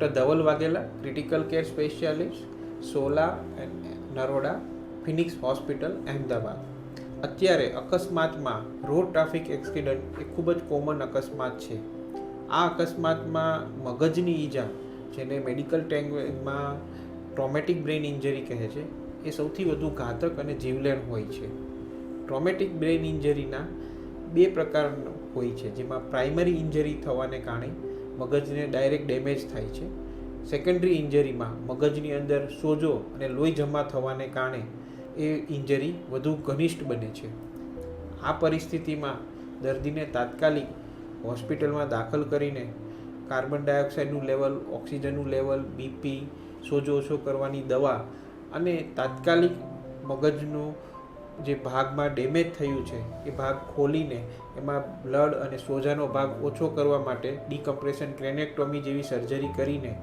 Doctor Dhaval Vaghela, critical care specialist, Sola and Naroda, Phoenix hospital, Ahmedabad. અત્યારે અકસ્માતમાં road traffic accident એ ખૂબ જ કોમન અકસ્માત છે. આ અકસ્માતમાં મગજની ઈજા, જેને મેડિકલ ટેંગમાં ટ્રોમેટિક બ્રેઇન ઇન્જરી કહે છે, એ સૌથી વધુ ઘાતક અને જીવલેણ હોય છે. ટ્રોમેટિક બ્રેઇન ઇન્જરીના બે પ્રકાર હોય છે, જેમાં પ્રાઇમરી ઇન્જરી થવાને કારણે મગજને ડાયરેક્ટ ડેમેજ થાય છે. સેકન્ડરી ઇન્જરીમાં મગજની અંદર સોજો અને લોહી જમા થવાને કારણે એ ઇન્જરી વધુ ઘનિષ્ઠ બને છે. આ પરિસ્થિતિમાં દર્દીને તાત્કાલિક હોસ્પિટલમાં દાખલ કરીને કાર્બન ડાયોક્સાઇડનું લેવલ, ઓક્સિજનનું લેવલ, બીપી, સોજો ઓછો કરવાની દવા અને તાત્કાલિક મગજનું જે ભાગમાં ડેમેજ થયું છે એ ભાગ ખોલીને એમાં બ્લડ અને સોજાનો ભાગ ઓછો કરવા માટે ડિકમ્પ્રેશન ક્રેનેક્ટોમી જેવી સર્જરી કરીને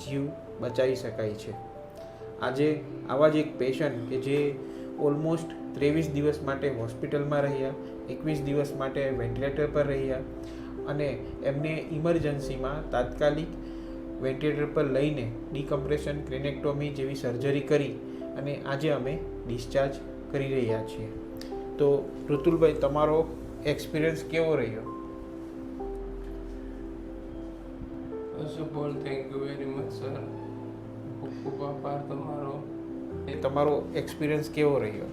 જીવ બચાવી શકાય છે. આજે આવા જ એક પેશન્ટ કે જે ઓલમોસ્ટ 23 દિવસ માટે હોસ્પિટલમાં રહ્યા, 21 દિવસ માટે વેન્ટિલેટર પર રહ્યા અને એમને ઇમરજન્સીમાં તાત્કાલિક વેન્ટિલેટર પર લઈને ડિકમ્પ્રેશન ક્રેનેક્ટોમી જેવી સર્જરી કરી અને આજે અમે ડિસ્ચાર્જ કરી રહ્યા છીએ. તો ઋતુલભાઈ, તમારો એક્સપિરિયન્સ કેવો રહ્યો? First of all thank you very much sir. ખૂબ ખૂબ આભાર તમારો. તમારો એક્સપિરિયન્સ કેવો રહ્યો?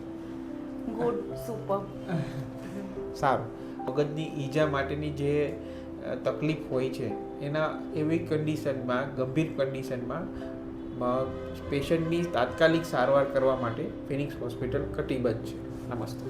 Good, super. સારું. મગજની ઈજા માટેની જે તકલીફ હોય છે એના એવી કન્ડિશનમાં, ગંભીર કન્ડિશનમાં પેશન્ટની તાત્કાલિક સારવાર કરવા માટે ફિનિક્સ હોસ્પિટલ કટિબદ્ધ છે. નમસ્તે.